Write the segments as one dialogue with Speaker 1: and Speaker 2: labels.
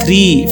Speaker 1: 3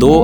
Speaker 1: 2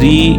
Speaker 1: 3